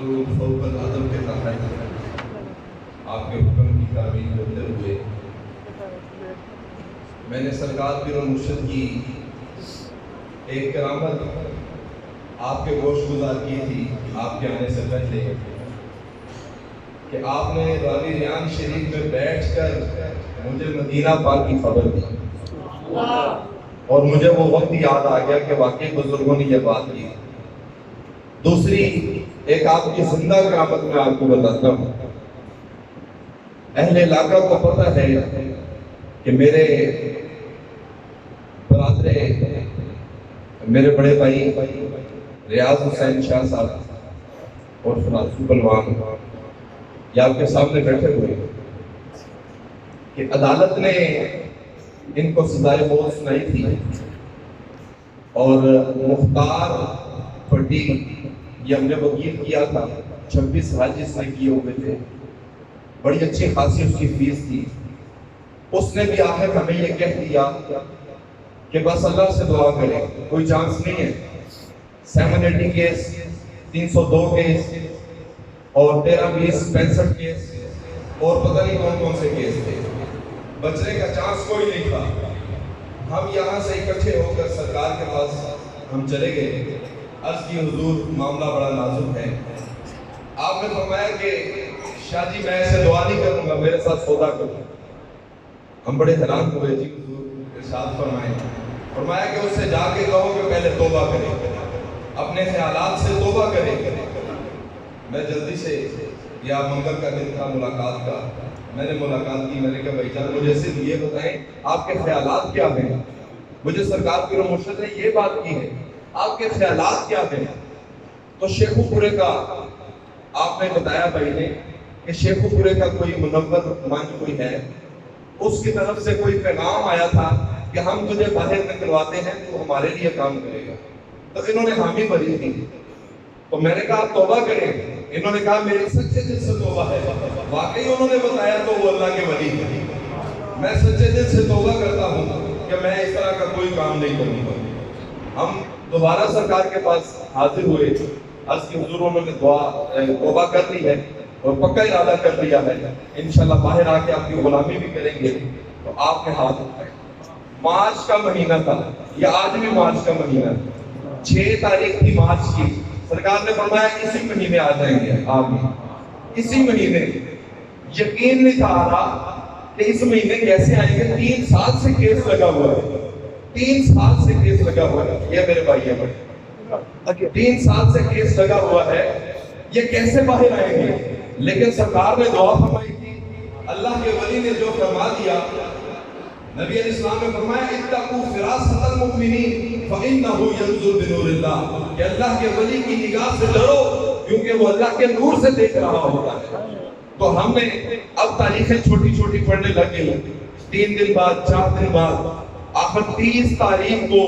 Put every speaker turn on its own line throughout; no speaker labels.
درود فوق العظم کے تحت آپ کے حکم کی تعمیل کرتے ہوئے میں نے سرکار پیر و مرشد کی ایک کرامت آپ کے گوش گزار کی تھی آپ کے آنے سے پہلے کہ آپ نے راوی ریان شریف میں بیٹھ کر مجھے مدینہ پاک کی خبر دی اور مجھے وہ وقت یاد آ گیا کہ واقعی بزرگوں نے یہ بات کی. دوسری ایک آپ کی زندہ کرامت میں آپ کو بتاتا ہوں. اہل علاقہ کو پتہ ہے کہ میرے برادر میرے بڑے بھائی ریاض حسین شاہ صاحب اور فراز بلوان یہ آپ کے سامنے بیٹھے ہوئے کہ عدالت نے ان کو سزائے موت سنائی تھی اور مختار پٹی یہ ہم نے وکیل کیا تھا 26 حج اس نے کیے ہوئے تھے بڑی اچھی خاصی اس کی فیس تھی. اس نے بھی آخر ہمیں یہ کہہ دیا کہ بس اللہ سے دعا کریں کوئی چانس نہیں ہے. 780 کیس 302 کیس اور 13-20 65 کیس اور پتہ نہیں کون کون سے کیس تھے. بچنے کا چانس کوئی نہیں تھا. ہم یہاں سے اکٹھے ہو کر سرکار کے پاس ہم چلے گئے. عرض کی حضور معاملہ بڑا نازک ہے. آپ نے فرمایا کہ شاہ جی میں ایسے دعا نہیں کروں گا میرے ساتھ سودا کروں. ہم بڑے حیران ہوئے جی حضور ارشاد فرمائیں. فرمایا کہ اس سے جا کے کہو کہ پہلے توبہ کرے اپنے خیالات سے توبہ کرے. میں جلدی سے یا منگل کا دن تھا ملاقات کا میں نے ملاقات کی. میں نے کہا بھائی جان مجھے صرف یہ بتائیں آپ کے خیالات کیا ہیں. مجھے سرکار پیر و مرشد نے یہ بات کی ہے آپ کے خیالات کیا ہیں. تو شیخو پورے کا آپ نے بتایا بھائی نے کہ شیخو پورے کا کوئی منور منچ کوئی ہے اس کی طرف سے کوئی پیغام آیا تھا کہ ہم تجھے باہر نکلواتے ہیں تو ہمارے لیے کام کرے گا. تو انہوں نے حامی بھری تھی. تو میں نے کہا آپ توبہ کریں. انہوں نے کہا میری سچے دل سے توبہ ہے. واقعی انہوں نے بتایا تو وہ اللہ کے ولی ہیں. میں سچے دل سے توبہ کرتا ہوں کہ میں اس طرح کا کوئی کام نہیں کروں گا. ہم دوبارہ سرکار کے پاس حاضر ہوئے. عرض کی حضور انہوں نے توبہ کر لی ہے اور پکا ارادہ کر لیا ہے انشاءاللہ باہر آ کے آپ کی غلامی بھی کریں گے. تو آپ کے ہاتھ اٹھائیں. مارچ کا مہینہ تھا یا آج بھی مارچ کا مہینہ 6 تاریخ تھی مارچ کی. سرکار نے فرمایا اسی مہینے آ جائیں گے. آمین. اسی مہینے یقین نہیں تھا آ رہا کہ اس مہینے کیسے آئیں گے. 3 سال سے کیس لگا ہوا ہے. 3 سال سے کیس لگا ہوا ہے. یہ میرے بھائی ہے 3 سال سے کیس لگا ہوا ہے. یہ کیسے باہر آئیں گے. لیکن سرکار نے دعا فرمائی تھی. اللہ کے ولی نے جو فرما دیا نبی علیہ السلام نے فرمایا اتقوا فراست المؤمنین فانه ينظر بنور اللہ کہ اللہ کے ولی کی نگاہ سے ڈرو کیونکہ وہ اللہ کے نور سے دیکھ رہا ہوتا ہے. تو ہم نے اب تاریخیں چھوٹی چھوٹی پڑھنے لگے. 3 دن بعد 4 دن بعد آخر 30 تاریخ کو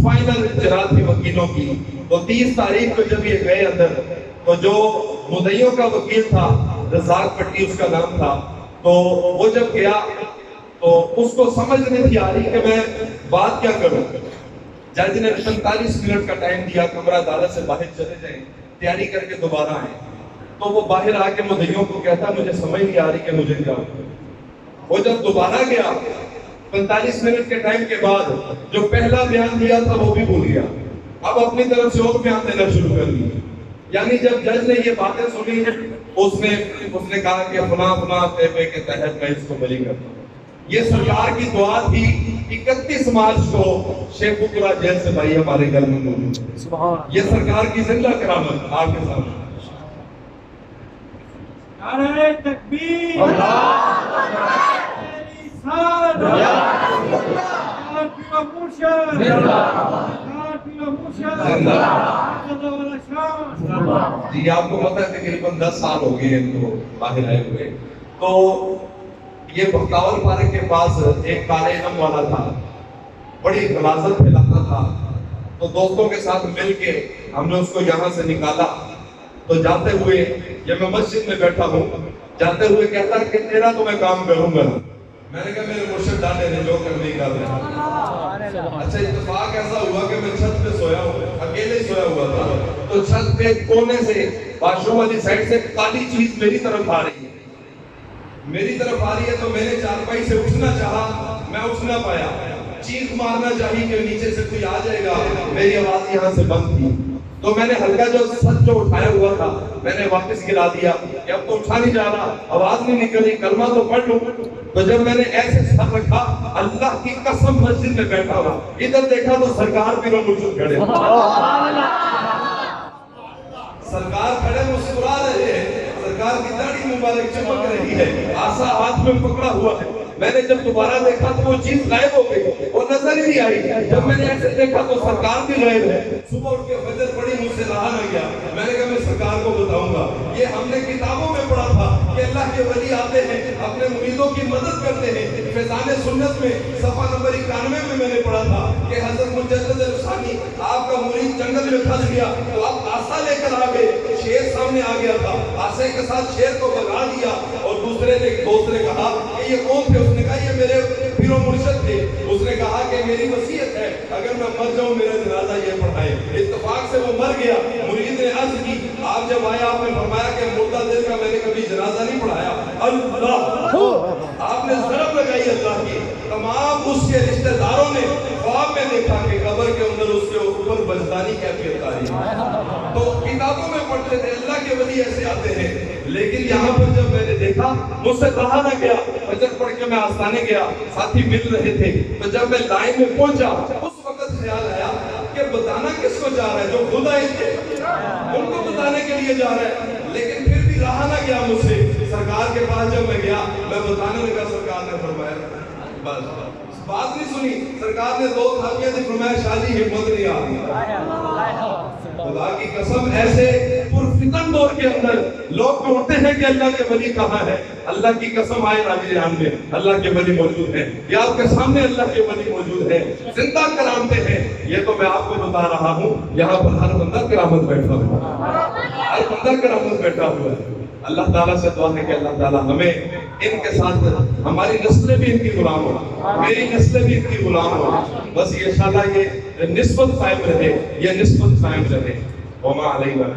فائنل اجرات تھی وکیلوں کی. تو 30 تاریخ کو جب یہ گئے اندر تو جو مدعیوں کا وکیل تھا رزاق پٹی اس کا نام تھا. تو وہ جب گیا تو اس کو سمجھ نہیں تھی آ رہی کہ میں بات کیا کروں. جج نے 45 منٹ کا ٹائم دیا کمرہ عدالت سے باہر چلے جائیں تیاری کر کے دوبارہ آئیں. تو وہ باہر آ کے مدعیوں کو کہتا مجھے سمجھ نہیں آ رہی کہ مجھے کیا ہو. وہ جب دوبارہ گیا 45 منٹ کے ٹائم کے بعد جو پہلا بیان دیا تھا وہ بھی بھول گیا. اب اپنی طرف سے اور بیان دینا شروع کر دیا. یعنی جب جج نے یہ باتیں سنی اس نے کہا کہ فلاں طیبے کے تحت میں اس کو بری کرتا ہوں. یہ سرکار کی دعا تھی. 31 مارچ کو شیخو پورہ جیل سے بھائی ہمارے گھر میں موجود. یہ سرکار کی زندہ کرامت آپ کے سامنے.
نعرہ تکبیر
جی آپ کو پتہ ہے تقریباً 10 سال ہو گئے ان کو باہر آئے ہوئے. تو یہ بختاور پارک کے پاس ایک کالے علم والا تھا بڑی غلاظت پھیلاتا تھا. تو دوستوں کے ساتھ مل کے ہم نے اس کو یہاں سے نکالا. تو جاتے ہوئے جب میں مسجد میں بیٹھا ہوں جاتے ہوئے کہتا کہ تیرا تو میں کام کروں گا میں نے کہا میرے مرشد ڈانٹے نے جو کرنے کا تھا۔ اچھا اتفاق ایسا ہوا کہ میں چھت پہ سویا ہوں، اکیلے ہی سویا ہوا تھا، تو چھت پہ کونے سے واش روم والی سائڈ سے کالی چیز میری طرف آ رہی ہے، میری طرف آ رہی ہے، تو میں نے چارپائی سے اٹھنا چاہا، میں اٹھ نہ پایا، چیخ مارنا چاہی کہ نیچے سے کوئی آ جائے گا، میری آواز یہاں سے بند تھی، تو میں نے ہلکا جو سچ جو اٹھایا ہوا تھا میں نے واپس گرا دیا کہ اب تو اٹھا نہیں جا رہا، آواز نہیں نکلی، کلمہ تو پڑھ لوں۔ تو جب میں نے ایسے سر رکھا، اللہ کی قسم مسجد میں بیٹھا ہوا، ادھر دیکھا تو سرکار پیر و مرشد کھڑے، سرکار کھڑے مسکرا رہے ہیں، سرکار کی داڑھی مبارک چمک رہی ہے، عصا ہاتھ میں پکڑا ہوا ہے۔ میں نے جب دوبارہ دیکھا تو وہ چیز غائب ہو گئی، وہ نظر ہی نہیں آئی۔ جب میں نے ایسے دیکھا تو سرکار بھی غائب ہے۔ صبح اٹھ کے فجر پڑھی، مجھ سے رہا نہ گیا، میں نے کہا میں سرکار کو بتاؤں گا۔ یہ ہم نے کتابوں میں پڑھا تھا کہ اللہ کے ولی آتے ہیں، اپنے مریدوں کی مدد کرتے ہیں۔ فیضان سنت میں صفحہ نمبر 91 میں نے پڑھا تھا کہ حضرت مجدد الثانی آپ کا مرید جنگل میں پھنس گیا تو آپ عصا لے کر آ گئے، شیر سامنے آ گیا تھا، عصا کے ساتھ شیر کو بھگا دیا، اور دوسرے نے دوست نے کہا کہ یہ کون تھے؟ اس نے کہا یہ میرے پیر و مرشد تھے۔ اس نے کہا کہ میری وصیت ہے اگر میں مر جاؤں میرا جنازہ یہ پڑھائیں۔ اتفاق سے وہ مر گیا۔ مرید نے عرض کی، آپ جب آئے آپ نے فرمایا کہ مردہ دل کا میں نے کبھی جنازہ نہیں پڑھایا۔ اللہ، آپ نے ضرب لگائی اللہ کی۔ تمام اس کے رشتہ داروں نے خواب میں دیکھا کہ قبر کے اندر اس کے اوپر بجدانی کیفیت آ رہی ہے۔ تو کتابوں میں پڑھتے تھے اللہ کے ولی ایسے آتے ہیں، لیکن یہاں پر جب میں نے دیکھا مجھ سے رہا نہ گیا، فجر پڑھ کے میں آستانے گیا، ساتھی مل رہے تھے، تو جب میں لائن میں پہنچا اس وقت خیال آیا کہ بتانا کس کو جا رہا ہے؟ جو خود آئے تھے ان کو بتانے کے لیے جا رہا ہے، لیکن پھر بھی رہا نہ گیا مجھ سے۔ سرکار کے پاس جب میں گیا میں بتانے لگا، سرکار نے فرمایا بس بات نہیں سنی، سرکار نے 2 تھاپیاں دی، فرمایا شاہ جی ہمت نہیں آ رہی۔ خدا کی قسم ایسے پرفتن دور کے اندر لوگ ڈھونڈتے ہیں کہ اللہ کے ولی کہاں ہے۔ اللہ کی قسم آئے راجان میں اللہ کے ولی موجود ہیں، یا آپ کے سامنے اللہ کے ولی موجود ہیں، زندہ کرامتے ہیں۔ یہ تو میں آپ کو بتا رہا ہوں، یہاں پر ہر بندہ کرامت بیٹھا ہوا ہے، ہر بندہ کرامت بیٹھا ہوا ہے۔ اللہ تعالیٰ سے دعا ہے کہ اللہ تعالیٰ ہمیں ان کے ساتھ، ہماری نسلیں بھی ان کی غلام ہو، میری نسلیں بھی ان کی غلام ہو، بس یہ انشاءاللہ یہ نسبت قائم رہے، یہ نسبت قائم رہے۔ وما علینا